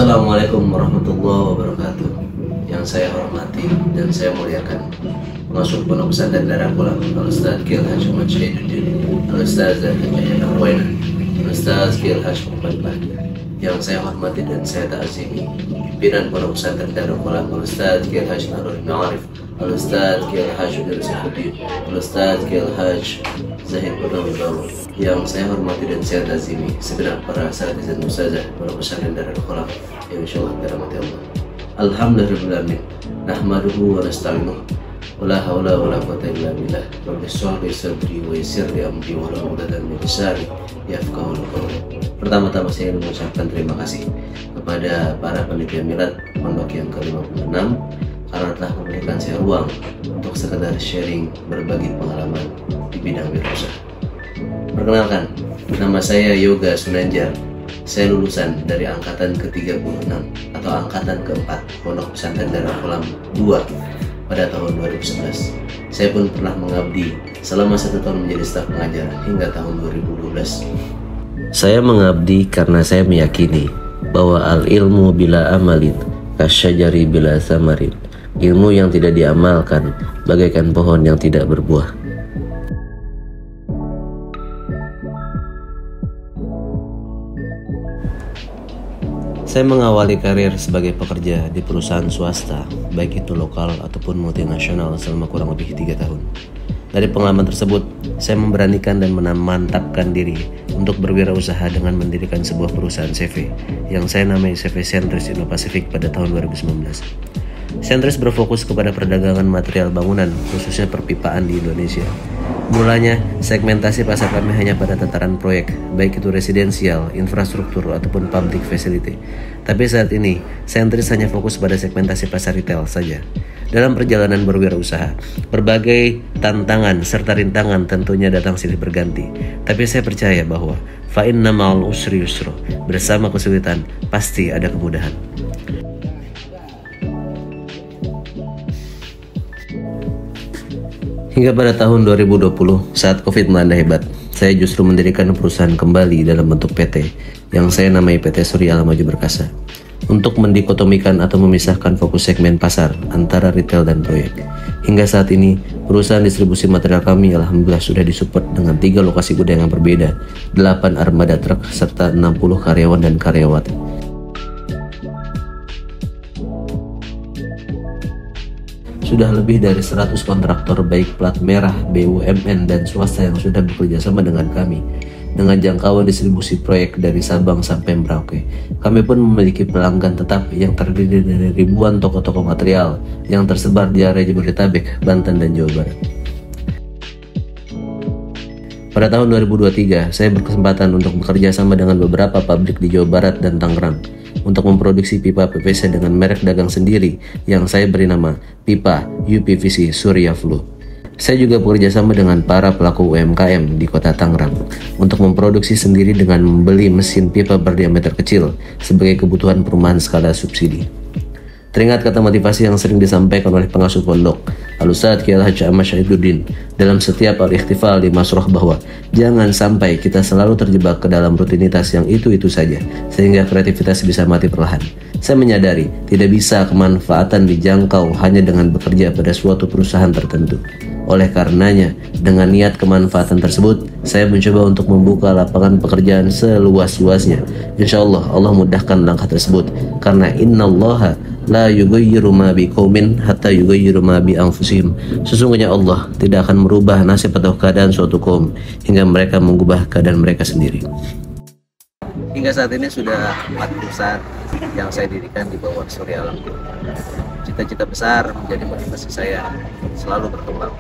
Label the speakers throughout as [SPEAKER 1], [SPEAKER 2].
[SPEAKER 1] Assalamualaikum warahmatullahi wabarakatuh. Yang saya hormati dan saya muliakan pengasuh Pondok Pesantren Darul Qulam Al-Ustaz Kiai Haji Muhammad Syahiduddin Al-Ustaz Zahid Al-Waina Al-Ustaz Kiai Haji Muhammad Bahdi. Yang saya hormati dan saya ta'azimi pimpinan Pondok Pesantren Darul Qulam Al-Ustaz Kiai Haji Nurul Ma'arif Al-Ustaz Kiai Haji Dirsifuddin Al-Ustaz Kiai Haji Zahid Al-Waina. Yang saya hormati dan saya ta'azimi segenap para asatidzah dan ustazah Pondok Pesantren Darul Qulam yang insyaallah dirahmati Allah. Alhamdulillahirabbil alamin. Nahmaduhu wa nasta'inuhu wa la haula wa la quwwata illa billah. Rabbi shrah li sadri wa yassir li amri wahlul 'uqdatam min lisani yafqahu qawli. Pertama-tama saya ingin mengucapkan terima kasih kepada para panitia milad pondok yang ke-56 karena telah memberikan saya ruang untuk sekedar sharing berbagi pengalaman di bidang wirausaha. Perkenalkan, nama saya Yoga Sunanjar. Saya lulusan dari angkatan ke-36 atau angkatan ke-4 Pondok Pesantren Darul Qulam 2 pada tahun 2011. Saya pun pernah mengabdi selama 1 tahun menjadi staf pengajar hingga tahun 2012. Saya mengabdi karena saya meyakini bahwa al-ilmu bila amalin kasyajari bila samarin. Ilmu yang tidak diamalkan bagaikan pohon yang tidak berbuah. Saya mengawali karir sebagai pekerja di perusahaan swasta, baik itu lokal ataupun multinasional selama kurang lebih 3 tahun. Dari pengalaman tersebut, saya memberanikan dan memantapkan diri untuk berwirausaha dengan mendirikan sebuah perusahaan CV yang saya namai CV Sentris Indo-Pasifik pada tahun 2019. Sentris berfokus kepada perdagangan material bangunan, khususnya perpipaan di Indonesia. Mulanya, segmentasi pasar kami hanya pada tataran proyek, baik itu residensial, infrastruktur, ataupun public facility. Tapi saat ini, Sentris hanya fokus pada segmentasi pasar retail saja. Dalam perjalanan berwirausaha, berbagai tantangan serta rintangan tentunya datang silih berganti. Tapi saya percaya bahwa fa inna ma'al usri yusra, bersama kesulitan pasti ada kemudahan. Hingga pada tahun 2020, saat COVID melanda hebat, saya justru mendirikan perusahaan kembali dalam bentuk PT yang saya namai PT Surya Alam Maju Berkasa untuk mendikotomikan atau memisahkan fokus segmen pasar antara retail dan proyek. Hingga saat ini, perusahaan distribusi material kami alhamdulillah sudah disupport dengan 3 lokasi gudang yang berbeda, 8 armada truk, serta 60 karyawan dan karyawati. Sudah lebih dari 100 kontraktor baik plat merah, BUMN, dan swasta yang sudah bekerja sama dengan kami dengan jangkauan distribusi proyek dari Sabang sampai Merauke. Kami pun memiliki pelanggan tetap yang terdiri dari ribuan toko-toko material yang tersebar di area Jabodetabek, Banten, dan Jawa Barat. Pada tahun 2023, saya berkesempatan untuk bekerja sama dengan beberapa pabrik di Jawa Barat dan Tangerang untuk memproduksi pipa PVC dengan merek dagang sendiri yang saya beri nama pipa UPVC Surya Flu. Saya juga bekerja sama dengan para pelaku UMKM di kota Tangerang untuk memproduksi sendiri dengan membeli mesin pipa berdiameter kecil sebagai kebutuhan perumahan skala subsidi. Teringat kata motivasi yang sering disampaikan oleh pengasuh pondok Al-Ustaz Kiai Haji Muhammad Syahiduddin dalam setiap al-ikhtifal di Masroh bahwa jangan sampai kita selalu terjebak ke dalam rutinitas yang itu-itu saja sehingga kreativitas bisa mati perlahan. Saya menyadari tidak bisa kemanfaatan dijangkau hanya dengan bekerja pada suatu perusahaan tertentu. Oleh karenanya, dengan niat kemanfaatan tersebut, saya mencoba untuk membuka lapangan pekerjaan seluas-luasnya. Insya Allah, Allah mudahkan langkah tersebut. Karena innallaha la yughayyiru ma biqaumin hatta yughayyiru ma bi anfusihim. Sesungguhnya Allah tidak akan merubah nasib atau keadaan suatu kaum hingga mereka mengubah keadaan mereka sendiri. Hingga saat ini sudah 4 perusahaan yang saya dirikan di bawah Surya Alam. Cita-cita besar menjadi motivasi saya selalu berkembang.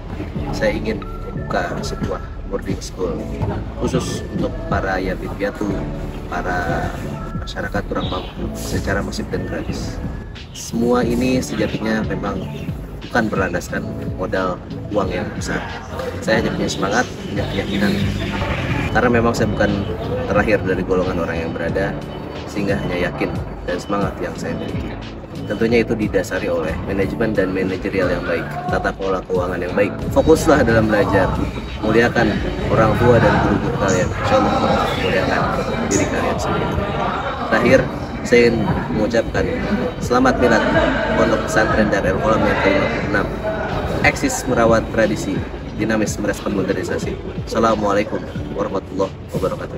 [SPEAKER 1] Saya ingin membuka sebuah boarding school khusus untuk para yatim piatu, para masyarakat kurang mampu secara masif dan gratis. Semua ini sejatinya memang bukan berlandaskan modal uang yang besar. Saya hanya punya semangat, punya keyakinan. Karena memang saya bukan terlahir dari golongan orang yang berada, sehingga hanya yakin dan semangat yang saya miliki. Tentunya itu didasari oleh manajemen dan manajerial yang baik, tata kelola keuangan yang baik. Fokuslah dalam belajar, muliakan orang tua dan guru-guru kalian. Insya Allah muliakan diri kalian sendiri. Terakhir, saya ingin mengucapkan selamat milad Pondok Pesantren Darul Qalam yang ke-56. Eksis merawat tradisi, dinamis merespon modernisasi. Assalamualaikum warahmatullahi wabarakatuh.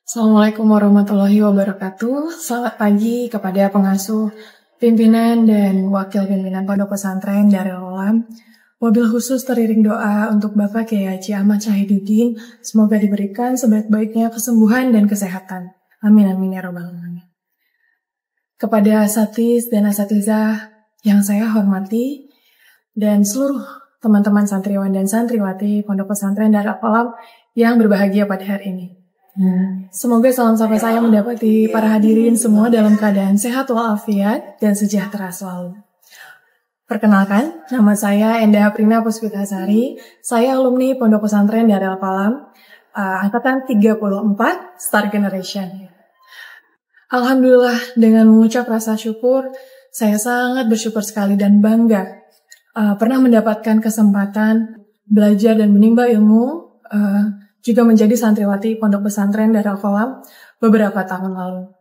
[SPEAKER 2] Assalamualaikum warahmatullahi wabarakatuh. Selamat pagi kepada pengasuh, pimpinan, dan wakil pimpinan Pondok Pesantren Darul Qalam. Wabil khusus teriring doa untuk Bapak Kiai Haji Ahmad Syahiduddin. Semoga diberikan sebaik-baiknya kesembuhan dan kesehatan. Amin amin ya robbal alamin. Kepada asatiz dan asatizah yang saya hormati dan seluruh teman-teman santriwan dan santriwati Pondok Pesantren Darul Qalam yang berbahagia pada hari ini. Semoga salam sapa saya mendapati para hadirin semua dalam keadaan sehat walafiat dan sejahtera selalu. Perkenalkan, nama saya Endah Prima Puspitasari. Saya alumni Pondok Pesantren Darul Qalam, angkatan 34, Star Generation. Alhamdulillah, dengan mengucap rasa syukur, saya sangat bersyukur sekali dan bangga pernah mendapatkan kesempatan belajar dan menimba ilmu, juga menjadi santriwati Pondok Pesantren Darul Qalam beberapa tahun lalu.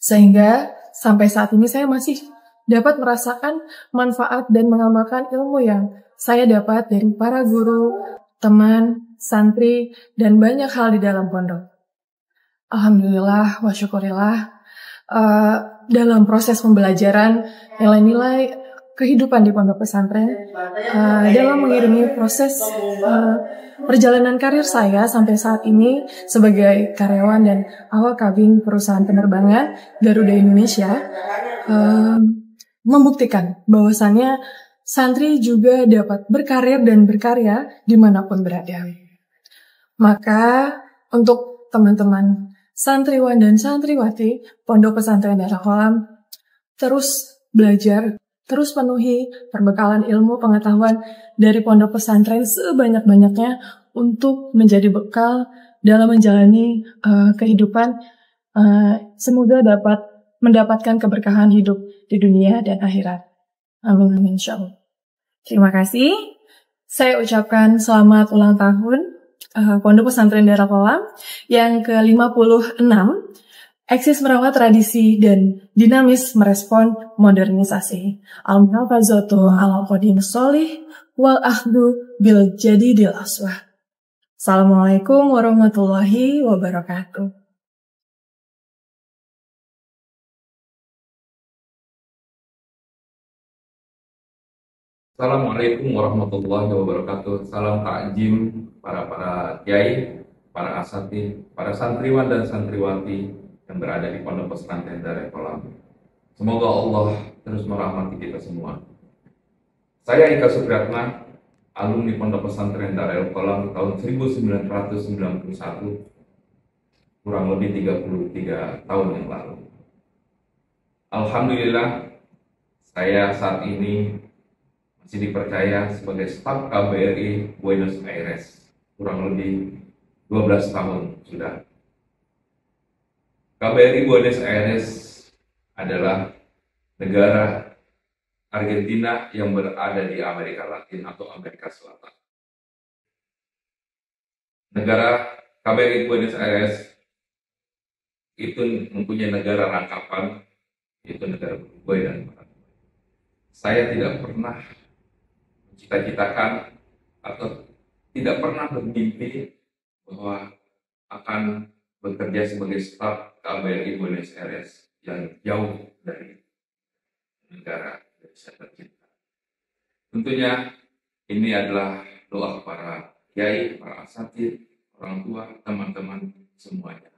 [SPEAKER 2] Sehingga sampai saat ini saya masih dapat merasakan manfaat dan mengamalkan ilmu yang saya dapat dari para guru, teman, santri, dan banyak hal di dalam pondok. Alhamdulillah wa syukurillah, dalam proses pembelajaran nilai-nilai kehidupan di pondok pesantren, dalam mengiringi proses perjalanan karir saya sampai saat ini sebagai karyawan dan awak kabin perusahaan penerbangan Garuda Indonesia, membuktikan bahwasannya santri juga dapat berkarir dan berkarya dimanapun berada. Maka untuk teman-teman santriwan dan santriwati Pondok Pesantren Darul Qalam, terus belajar, terus penuhi perbekalan ilmu pengetahuan dari pondok pesantren sebanyak-banyaknya untuk menjadi bekal dalam menjalani kehidupan. Semoga dapat mendapatkan keberkahan hidup di dunia dan akhirat. Amin insyaallah. Terima kasih. Saya ucapkan selamat ulang tahun Pondok Pesantren Darul Qalam yang ke-56. Eksis merawat tradisi dan dinamis merespon modernisasi. Al-Muhafazatu al-Qadim Sholih wal ahdu bil jadidil aswah. Assalamualaikum warahmatullahi wabarakatuh.
[SPEAKER 3] Assalamualaikum warahmatullahi wabarakatuh. Salam takjim para kiai, para asatidz, para santriwan dan santriwati yang berada di Pondok Pesantren Darul Qalam. Semoga Allah terus merahmati kita semua. Saya Ika Supriyatna, alumni Pondok Pesantren Darul Qalam tahun 1991, kurang lebih 33 tahun yang lalu. Alhamdulillah, saya saat ini masih dipercaya sebagai staf KBRI Buenos Aires, kurang lebih 12 tahun sudah. KBRI Buenos Aires adalah negara Argentina yang berada di Amerika Latin atau Amerika Selatan. Negara KBRI Buenos Aires itu mempunyai negara rangkapan, yaitu negara Uruguay dan Paraguay. Saya tidak pernah cita-citakan atau tidak pernah bermimpi bahwa akan bekerja sebagai staf KBRI Buenos Aires yang jauh dari negara Indonesia tercinta. Tentunya ini adalah doa para kiai, para asatidz, orang tua, teman-teman semuanya.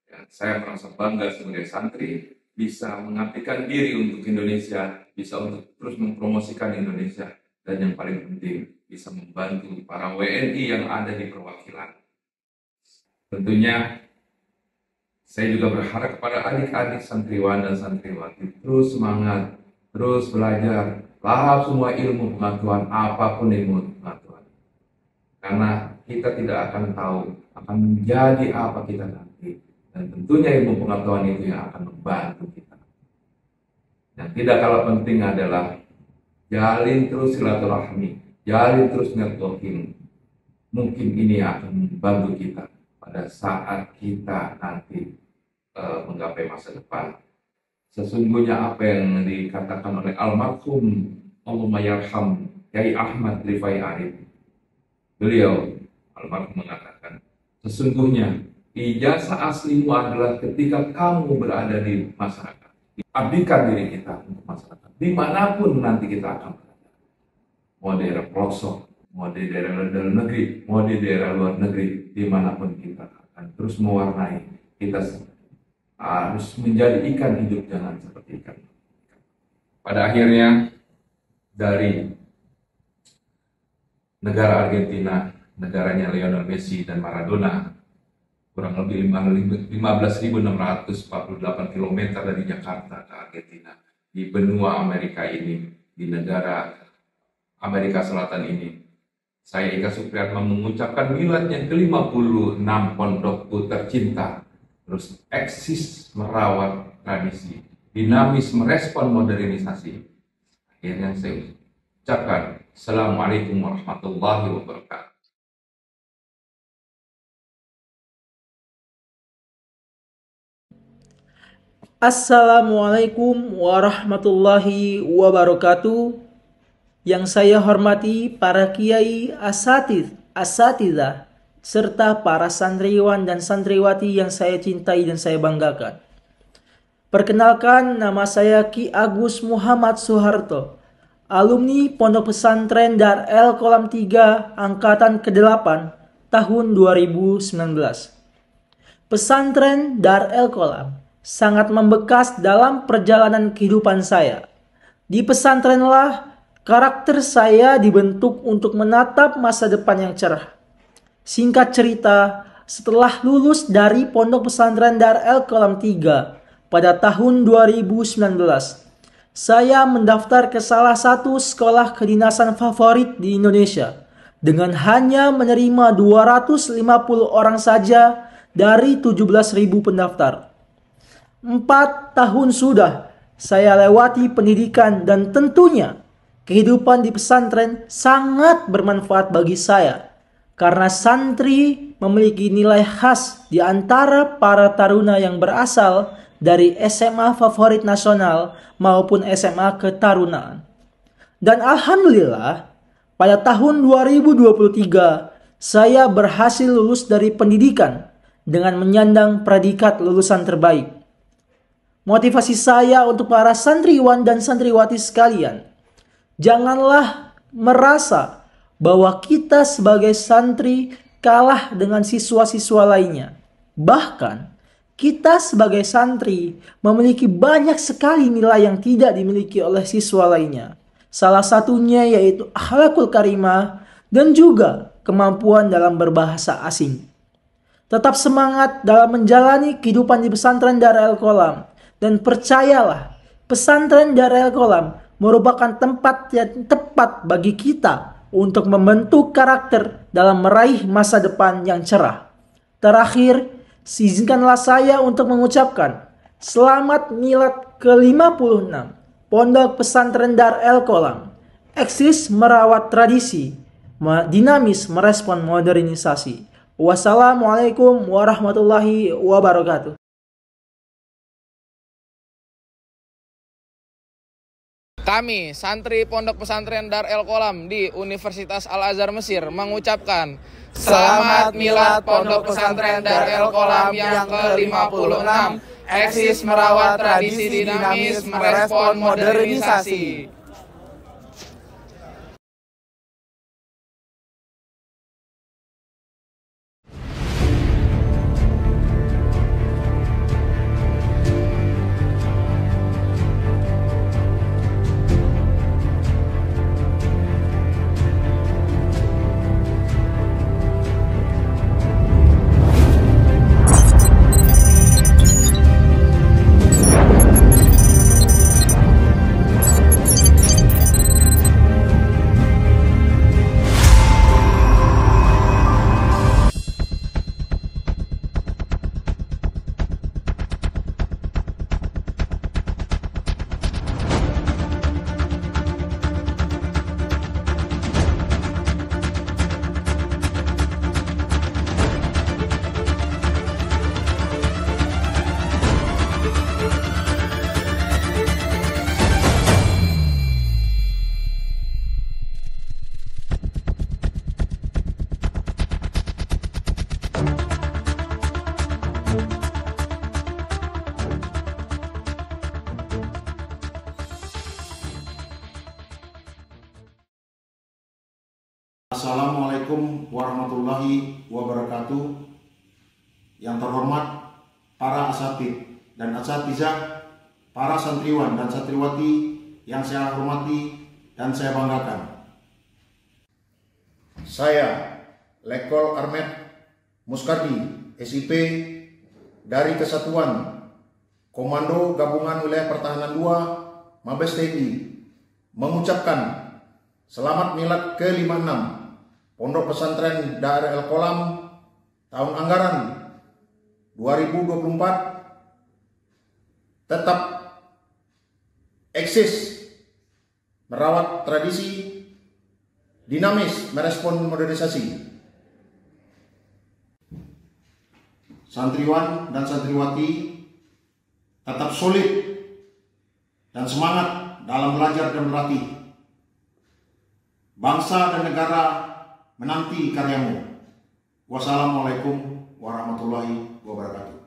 [SPEAKER 3] Ya, saya merasa bangga sebagai santri bisa mengabdikan diri untuk Indonesia, bisa untuk terus mempromosikan Indonesia. Dan yang paling penting, bisa membantu para WNI yang ada di perwakilan. Tentunya, saya juga berharap kepada adik-adik santriwan dan santriwati terus semangat, terus belajar, lahap semua ilmu pengetahuan, apapun ilmu pengetahuan. Karena kita tidak akan tahu akan menjadi apa kita nanti. Dan tentunya ilmu pengetahuan itu yang akan membantu kita. Yang tidak kalah penting adalah jalin terus silaturahmi, jalin terus networking. mungkin ini akan membantu kita pada saat kita nanti menggapai masa depan. Sesungguhnya apa yang dikatakan oleh almarhum Allahumma yarham Kiai Ahmad Rifai Arif, beliau almarhum mengatakan, sesungguhnya ijazah aslimu adalah ketika kamu berada di masyarakat. Abdikan diri kita untuk masyarakat, dimanapun nanti kita akan berada. Mau daerah pelosok, mau di daerah dalam negeri, mau di daerah luar negeri, dimanapun kita akan terus mewarnai. Kita harus menjadi ikan hidup, jangan seperti ikan. Pada akhirnya, dari negara Argentina, negaranya Lionel Messi dan Maradona, kurang lebih 15.648 km dari Jakarta ke Argentina, di benua Amerika ini, di negara Amerika Selatan ini, saya Ika Supriyatma mengucapkan milad yang ke-56 pondokku tercinta, terus eksis merawat tradisi, dinamis merespon modernisasi. Akhirnya saya ucapkan, Assalamualaikum warahmatullahi wabarakatuh.
[SPEAKER 4] Assalamualaikum warahmatullahi wabarakatuh. Yang saya hormati para kiai, asatidzah, serta para santriwan dan santriwati yang saya cintai dan saya banggakan. Perkenalkan, nama saya Ki Agus Muhammad Soeharto, alumni Pondok Pesantren Dar El Kolam 3 Angkatan ke-8 tahun 2019. Pesantren Dar El Kolam sangat membekas dalam perjalanan kehidupan saya. Di pesantrenlah karakter saya dibentuk untuk menatap masa depan yang cerah. Singkat cerita, setelah lulus dari Pondok Pesantren Dar El Kolam 3 pada tahun 2019, saya mendaftar ke salah satu sekolah kedinasan favorit di Indonesia dengan hanya menerima 250 orang saja dari 17.000 pendaftar. 4 tahun sudah saya lewati pendidikan dan tentunya kehidupan di pesantren sangat bermanfaat bagi saya karena santri memiliki nilai khas di antara para taruna yang berasal dari SMA favorit nasional maupun SMA ketarunaan. Dan alhamdulillah, pada tahun 2023 saya berhasil lulus dari pendidikan dengan menyandang predikat lulusan terbaik. Motivasi saya untuk para santriwan dan santriwati sekalian, janganlah merasa bahwa kita sebagai santri kalah dengan siswa-siswa lainnya. Bahkan, kita sebagai santri memiliki banyak sekali nilai yang tidak dimiliki oleh siswa lainnya. Salah satunya yaitu akhlakul karimah dan juga kemampuan dalam berbahasa asing. Tetap semangat dalam menjalani kehidupan di pesantren Dar El Kolam. Dan percayalah, pesantren Dar El Kolam merupakan tempat yang tepat bagi kita untuk membentuk karakter dalam meraih masa depan yang cerah. Terakhir, izinkanlah saya untuk mengucapkan selamat milad ke-56 Pondok Pesantren Dar El Kolam. Eksis merawat tradisi, dinamis merespon modernisasi. Wassalamualaikum warahmatullahi wabarakatuh.
[SPEAKER 5] Kami, santri Pondok Pesantren Dar El Kolam di Universitas Al-Azhar Mesir mengucapkan Selamat Milad Pondok Pesantren Dar El Kolam yang ke-56. Eksis merawat tradisi, dinamis merespon modernisasi.
[SPEAKER 6] Assalamualaikum warahmatullahi wabarakatuh. Yang terhormat para asatidz dan asatizah, para santriwan dan santriwati yang saya hormati dan saya banggakan. Saya Lekol Armet Muskardi, SIP dari Kesatuan Komando Gabungan Wilayah Pertahanan 2 Mabes TNI mengucapkan selamat milad ke-56 Pondok Pesantren Dar El Qolam tahun anggaran 2024 tetap eksis, merawat tradisi, dinamis merespon modernisasi. Santriwan dan santriwati tetap solid dan semangat dalam belajar dan berlatih. Bangsa dan negara menanti karyamu. Wassalamualaikum warahmatullahi wabarakatuh.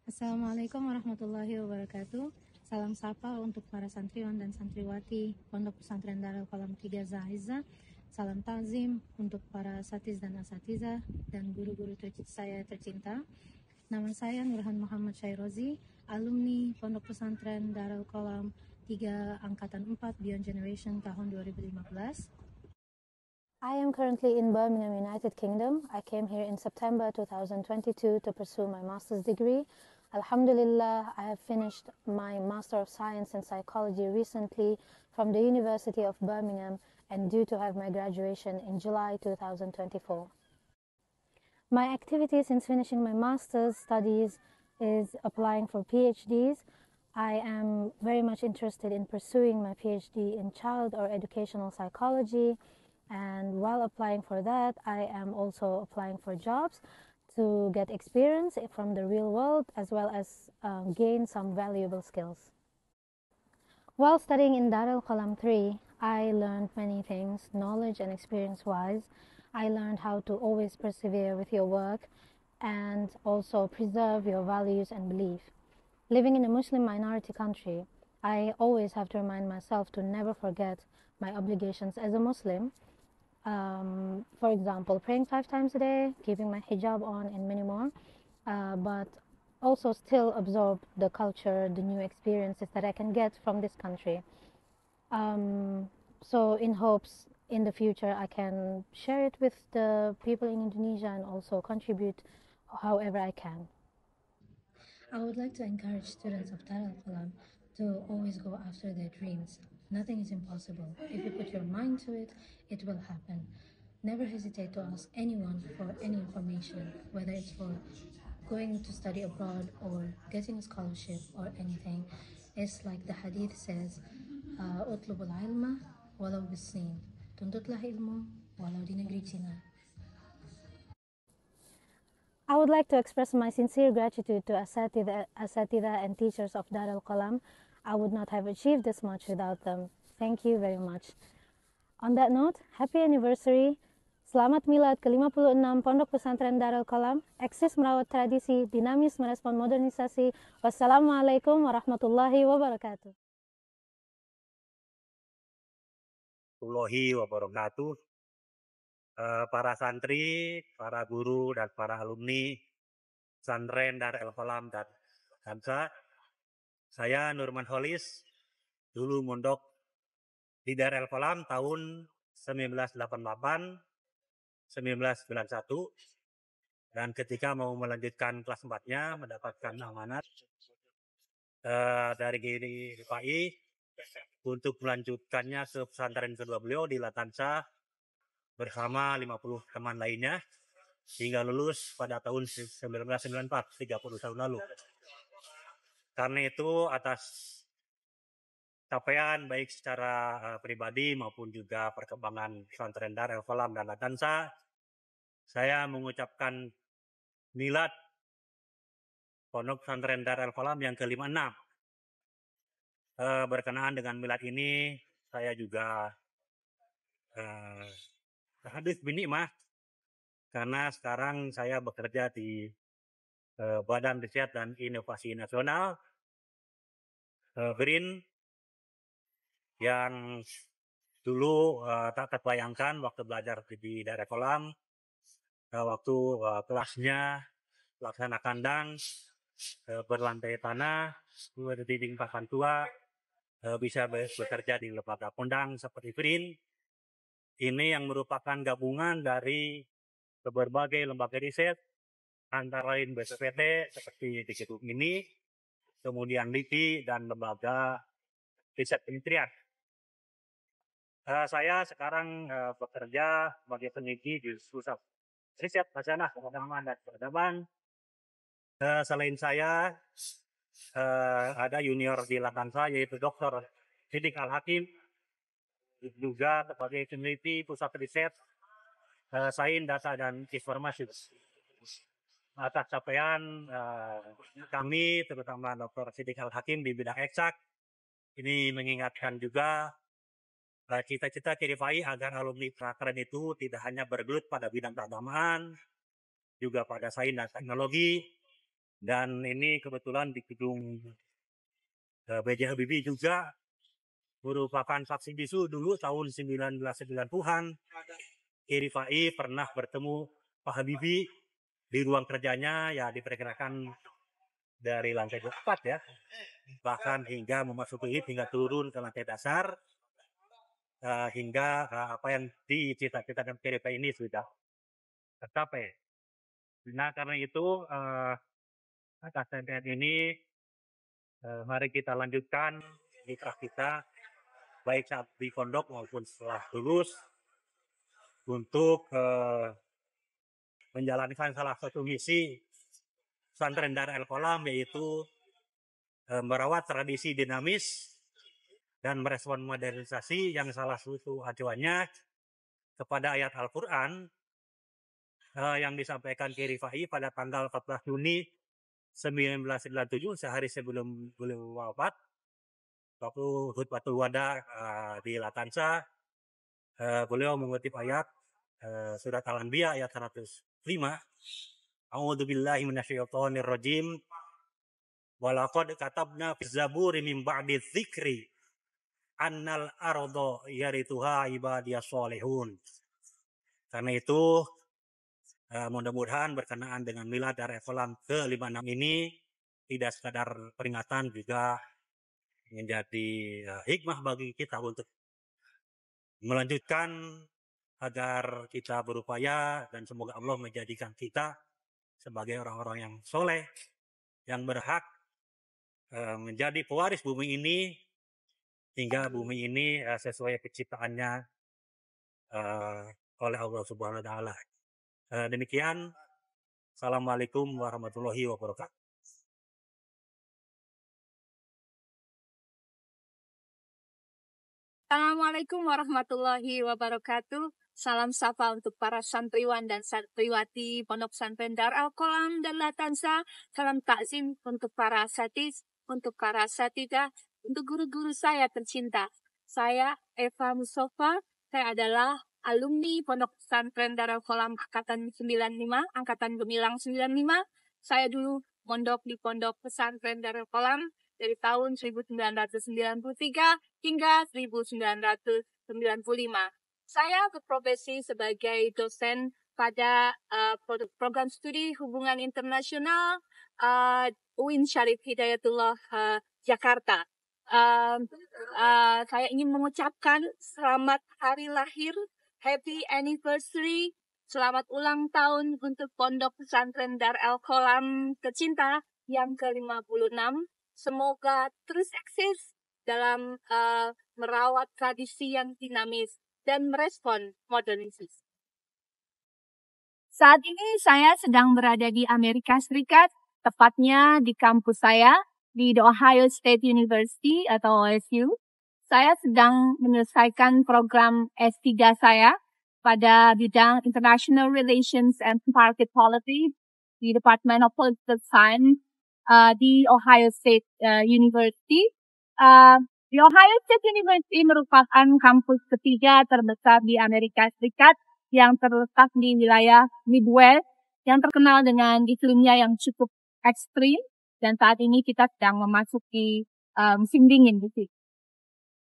[SPEAKER 7] Assalamualaikum warahmatullahi wabarakatuh. Salam sapa untuk para santriwan dan santriwati Pondok Pesantren Darul Qolam 3 Zahizah. Salam takzim untuk para asatiz dan asatiza dan guru-guru saya tercinta. Nama saya Nurhan Muhammad Syairozi, alumni Pondok Pesantren Darul Qolam 3 Angkatan 4 Beyond Generation tahun 2015. I am currently in Birmingham, United Kingdom. I came here in September 2022 to pursue my master's degree. Alhamdulillah, I have finished my Master of Science in Psychology recently from the University of Birmingham and due to have my graduation in July 2024. My activity since finishing my master's studies is applying for PhDs. I am very much interested in pursuing my PhD in child or educational psychology, and while applying for that, I am also applying for jobs to get experience from the real world as well as gain some valuable skills. While studying in Dar El Qolam 3, I learned many things, knowledge and experience-wise. I learned how to always persevere with your work and also preserve your values and belief. Living in a Muslim minority country, I always have to remind myself to never forget my obligations as a Muslim. For example, praying 5 times a day, keeping my hijab on, and many more, but also still absorb the culture, the new experiences that I can get from this country. So in hopes in the future I can share it with the people in Indonesia and also contribute however I can. I would like to encourage students of Dar El Qolam to always go after their dreams. Nothing is impossible. If you put your mind to it, it will happen. Never hesitate to ask anyone for any information, whether it's for going to study abroad or getting a scholarship or anything. It's like the hadith says, utlubul ilma walau bisin. Tuntutlah ilmu walau di negeri Cina. I would like to express my sincere gratitude to asatidha and teachers of Dar El Qolam. I would not have achieved this much without them. Thank you very much. On that note, happy anniversary. Selamat Milad ke-56 Pondok Pesantren Dar El Qolam. Eksis merawat tradisi, dinamis merespon modernisasi. Wassalamualaikum warahmatullahi wabarakatuh.
[SPEAKER 8] Warahmatullahi wabarakatuh. Para santri, para guru, dan para alumni pesantren Dar El Qolam dan Hamzah. Saya Nurman Holis, dulu mondok di Dar El Qolam tahun 1988, 1991, dan ketika mau melanjutkan kelas 4-nya mendapatkan amanat dari GDI untuk melanjutkannya ke pesantren kedua beliau di Latansa bersama 50 teman lainnya hingga lulus pada tahun 1994, 30 tahun lalu. Karena itu atas capaian baik secara pribadi maupun juga perkembangan pesantren Dar El Qolam dan Latansa, saya mengucapkan milad Pondok Pesantren Dar El Qolam yang ke-56. Berkenaan dengan milad ini, saya juga hadis binikmah karena sekarang saya bekerja di Badan Riset dan Inovasi Nasional BRIN yang dulu tak terbayangkan waktu belajar di daerah kolam, waktu kelasnya pelaksana kandang berlantai tanah, berdinding papan tua, bisa bekerja di lembaga kondang seperti BRIN. Ini yang merupakan gabungan dari berbagai lembaga riset, antara lain BPPT seperti di gedung ini, kemudian LIPI dan lembaga riset kementerian. Saya sekarang bekerja sebagai peneliti di Pusat Riset Hasanah Pemadaman dan Peradaban. Selain saya, ada junior di Latansa yaitu Dr. Siddiq Al-Hakim, juga sebagai peneliti Pusat Riset Sains Data dan Informasi. Atas capaian kami, terutama Dr. Siddiq Al-Hakim di bidang eksak, ini mengingatkan juga cita-cita KDFI agar alumni prakeren itu tidak hanya bergelut pada bidang keagamaan, juga pada sains dan teknologi. Dan ini kebetulan di gedung B.J. Habibie juga merupakan saksi bisu dulu tahun 1990-an. KDFI pernah bertemu Pak Habibie di ruang kerjanya, ya diperkirakan dari lantai 4 ya, bahkan hingga memasuki lift hingga turun ke lantai dasar, hingga apa yang dicita-citakan KDFI ini sudah tercapai. Nah karena itu atas tempat ini mari kita lanjutkan kiprah kita baik saat di pondok maupun setelah lulus untuk menjalankan salah satu misi pesantren Darul Qolam, yaitu merawat tradisi dinamis dan merespon modernisasi yang salah satu acuannya kepada ayat Al-Quran yang disampaikan KDFI pada tanggal 14 Juni 1997, sehari sebelum beliau wafat, waktu khutbatul wada di Latansa. Beliau mengutip ayat surat Al-Anbiya ayat 105. A'udzubillahi minasyaitonir rajim. Walaqad katabna fiz zaburi min ba'di dzikri annal arda yarithuha ibadiyas sholihun. Karena itu mudah-mudahan berkenaan dengan milad Darul Qolam ke-56 ini tidak sekadar peringatan, juga menjadi hikmah bagi kita untuk melanjutkan agar kita berupaya, dan semoga Allah menjadikan kita sebagai orang-orang yang soleh, yang berhak menjadi pewaris bumi ini, hingga bumi ini sesuai penciptaannya oleh Allah Subhanahu wa Ta'ala. Demikian, Assalamualaikum warahmatullahi wabarakatuh.
[SPEAKER 9] Assalamualaikum warahmatullahi wabarakatuh. Salam sapa untuk para santriwan dan santriwati Pondok Pesantren Darul Qolam dan Latansa. Salam takzim untuk para asatiz, untuk para asatidah, untuk guru-guru saya tercinta. Saya Eva Mustafa, saya adalah alumni Pondok Pesantren Darul Qolam angkatan 95, angkatan gemilang 95. Saya dulu mondok di Pondok Pesantren Darul Qolam dari tahun 1993 hingga 1995. Saya berprofesi sebagai dosen pada program studi hubungan internasional UIN Syarif Hidayatullah Jakarta. Saya ingin mengucapkan selamat hari lahir, happy anniversary, selamat ulang tahun untuk Pondok Pesantren Darul Qolam tercinta yang ke-56. Semoga terus eksis dalam merawat tradisi yang dinamis dan merespon modernisasi. Saat ini saya sedang berada di Amerika Serikat, tepatnya di kampus saya di The Ohio State University atau OSU. Saya sedang menyelesaikan program S3 saya pada bidang International Relations and Market Policy di Department of Political Science di Ohio State University. The Ohio State University merupakan kampus ketiga terbesar di Amerika Serikat yang terletak di wilayah Midwest yang terkenal dengan iklimnya yang cukup ekstrim, dan saat ini kita sedang memasuki musim dingin di sini.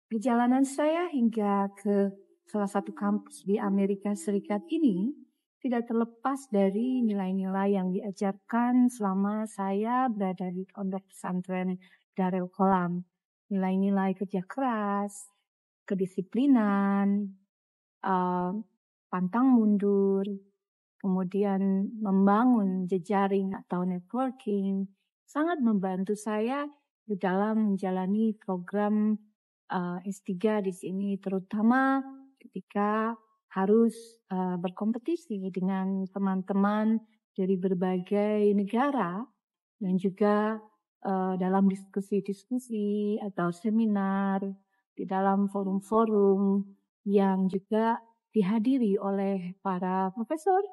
[SPEAKER 9] Perjalanan saya hingga ke salah satu kampus di Amerika Serikat ini tidak terlepas dari nilai-nilai yang diajarkan selama saya berada di pondok pesantren Darul Qolam. Nilai-nilai kerja keras, kedisiplinan, pantang mundur, kemudian membangun jejaring atau networking, sangat membantu saya di dalam menjalani program S3 di sini, terutama ketika harus berkompetisi dengan teman-teman dari berbagai negara dan juga dalam diskusi-diskusi atau seminar di dalam forum-forum yang juga dihadiri oleh para profesor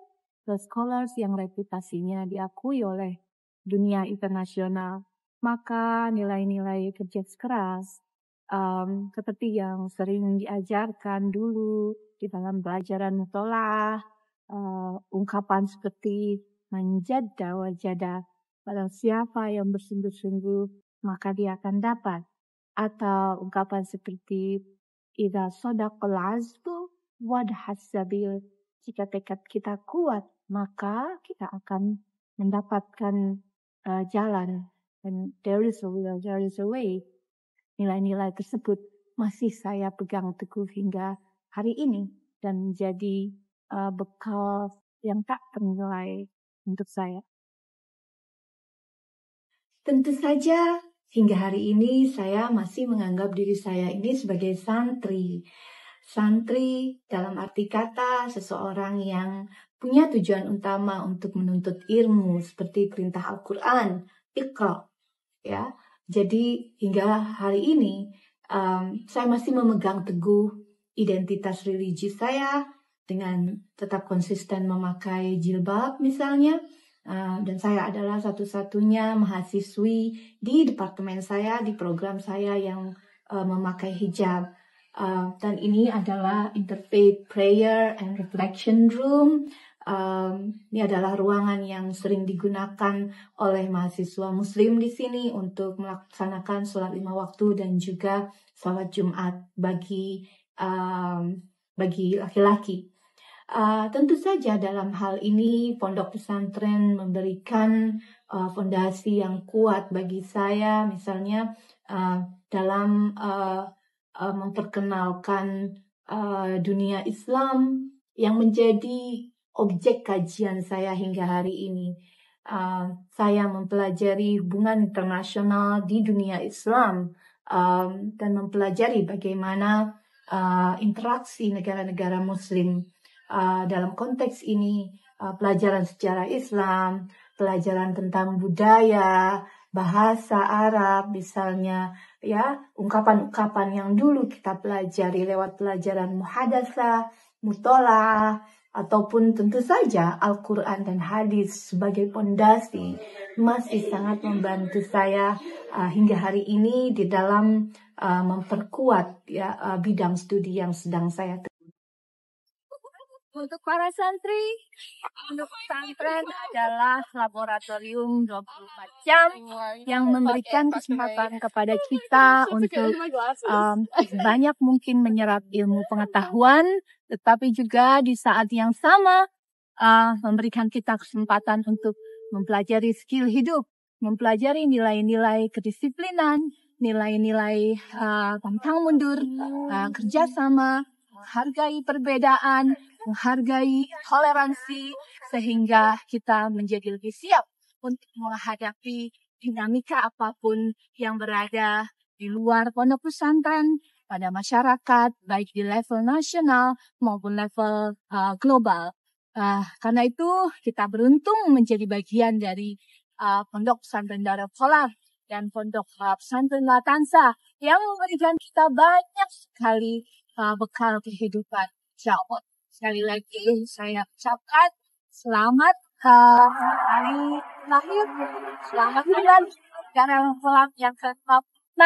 [SPEAKER 9] dan scholars yang reputasinya diakui oleh dunia internasional. Maka nilai-nilai kerja keras seperti yang sering diajarkan dulu di dalam pelajaran mutolaah, ungkapan seperti manjadda wajada, barang siapa yang bersungguh-sungguh maka dia akan dapat, atau ungkapan seperti idza sadaqal azbu wadhas sabil, jika tekad kita kuat maka kita akan mendapatkan jalan, and there is a will, there is a way. Nilai-nilai tersebut masih saya pegang teguh hingga hari ini dan menjadi bekal yang tak ternilai untuk saya. Tentu saja hingga hari ini saya masih menganggap diri saya ini sebagai santri. Santri dalam arti kata seseorang yang punya tujuan utama untuk menuntut ilmu seperti perintah Al-Quran, Iqra. Ya, jadi hingga hari ini saya masih memegang teguh identitas religi saya dengan tetap konsisten memakai jilbab misalnya. Dan saya adalah satu-satunya mahasiswi di departemen saya, di program saya yang memakai hijab. Dan ini adalah Interfaith Prayer and Reflection Room. Ini adalah ruangan yang sering digunakan oleh mahasiswa muslim di sini untuk melaksanakan sholat 5 waktu dan juga sholat Jumat bagi laki-laki. Tentu saja dalam hal ini pondok pesantren memberikan fondasi yang kuat bagi saya, misalnya dalam memperkenalkan dunia Islam yang menjadi objek kajian saya hingga hari ini. Saya mempelajari hubungan internasional di dunia Islam dan mempelajari bagaimana interaksi negara-negara Muslim. Dalam konteks ini, pelajaran sejarah Islam, pelajaran tentang budaya, bahasa Arab misalnya, ya, ungkapan-ungkapan yang dulu kita pelajari lewat pelajaran muhadatsah, mutolaah, ataupun tentu saja Al-Quran dan hadis sebagai pondasi masih sangat membantu saya hingga hari ini di dalam memperkuat bidang studi yang sedang saya tekuni. Untuk para santri, pondok pesantren adalah laboratorium 24 jam yang memberikan kesempatan kepada kita untuk banyak mungkin menyerap ilmu pengetahuan, tetapi juga di saat yang sama memberikan kita kesempatan untuk mempelajari skill hidup, mempelajari nilai-nilai kedisiplinan, nilai-nilai pantang mundur, kerjasama, menghargai perbedaan, menghargai toleransi, sehingga kita menjadi lebih siap untuk menghadapi dinamika apapun yang berada di luar pondok pesantren pada masyarakat, baik di level nasional maupun level global. Karena itu kita beruntung menjadi bagian dari pondok pesantren Darul Qolam dan pondok pesantren Latansa yang memberikan kita banyak sekali bekal kehidupan. Insyaallah. Sekali lagi saya ucapkan selamat hari lahir, selamat bulan Darul Qolam yang ke-6.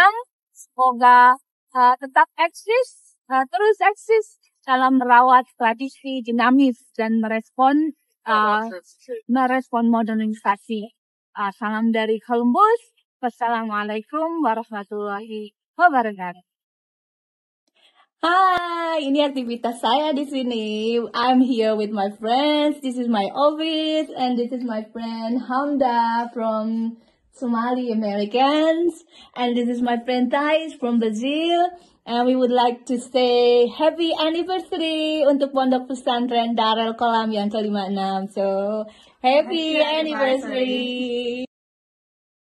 [SPEAKER 9] Semoga tetap eksis, terus eksis dalam merawat tradisi dinamis dan merespon modernisasi. Salam dari Columbus. Wassalamualaikum warahmatullahi wabarakatuh.
[SPEAKER 10] Hai, ini aktivitas saya di sini. I'm here with my friends. This is my office and this is my friend Hamda from Somali Americans, and this is my friend Thais from Brazil. And we would like to say happy anniversary untuk Pondok Pesantren Darul Qolam yang ke-56. So, happy anniversary.